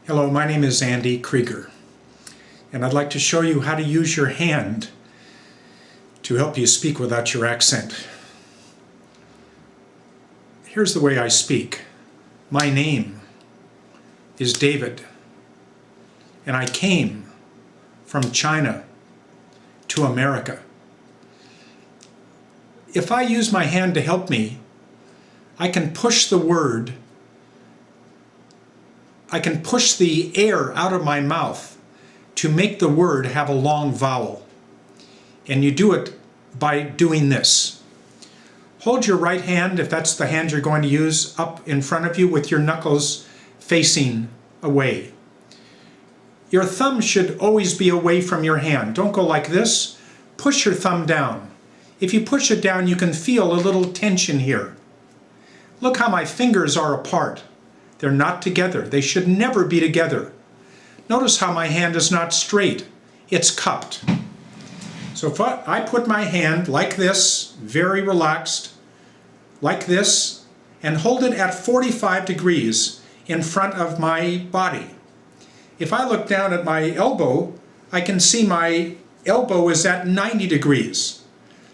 Hello, my name is Andy Krieger, and I'd like to show you how to use your hand to help you speak without your accent. Here's the way I speak. My name is David, and I came from China to America. If I use my hand to help me, I can push the word, I can push the air out of my mouth to make the word have a long vowel. And you do it by doing this. Hold your right hand, if that's the hand you're going to use, up in front of you with your knuckles facing away. Your thumb should always be away from your hand. Don't go like this. Push your thumb down. If you push it down, you can feel a little tension here. Look how my fingers are apart. They're not together. They should never be together. Notice how my hand is not straight. It's cupped. So if I put my hand like this, very relaxed, like this, and hold it at 45 degrees in front of my body. If I look down at my elbow, I can see my elbow is at 90 degrees.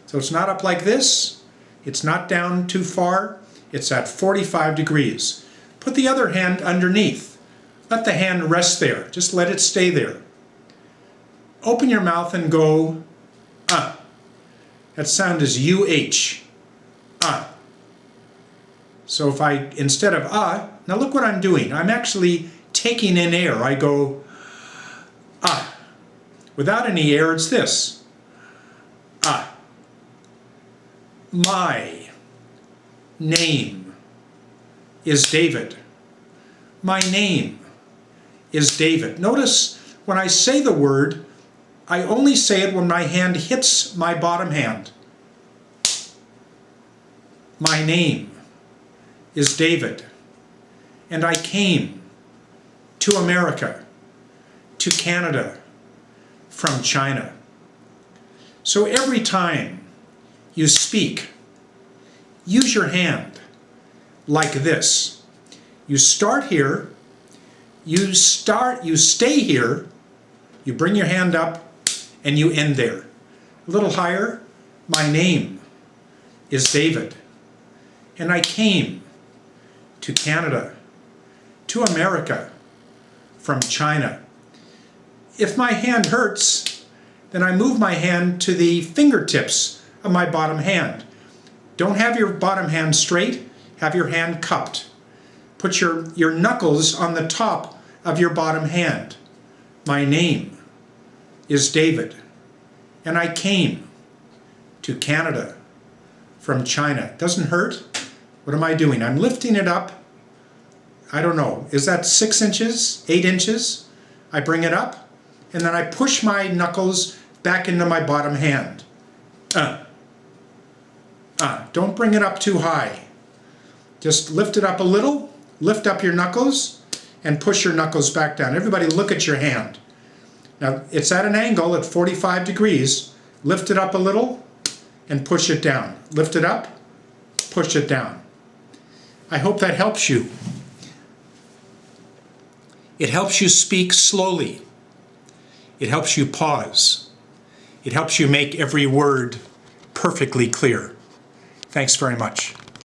So it's not up like this, it's not down too far, it's at 45 degrees. Put the other hand underneath. Let the hand rest there. Just let it stay there. Open your mouth and go, That sound is U-H, So if I, instead of now look what I'm doing. I'm actually taking in air. I go, Without any air, it's this. My name is David. My name is David. Notice when I say the word, I only say it when my hand hits my bottom hand. My name is David, and I came to America, to Canada, from China. So every time you speak, use your hand like this. You start here, you stay here, you bring your hand up, and you end there. A little higher. My name is David, and I came to Canada, to America, from China. If my hand hurts, then I move my hand to the fingertips of my bottom hand. Don't have your bottom hand straight, have your hand cupped. Put your knuckles on the top of your bottom hand. My name is David, and I came to Canada from China. Doesn't hurt. What am I doing? I'm lifting it up. I don't know. Is that 6 inches? 8 inches? I bring it up, and then I push my knuckles back into my bottom hand. Don't bring it up too high. Just lift it up a little, lift up your knuckles, and push your knuckles back down. Everybody look at your hand. Now, it's at an angle at 45 degrees. Lift it up a little and push it down. Lift it up, push it down. I hope that helps you. It helps you speak slowly. It helps you pause. It helps you make every word perfectly clear. Thanks very much.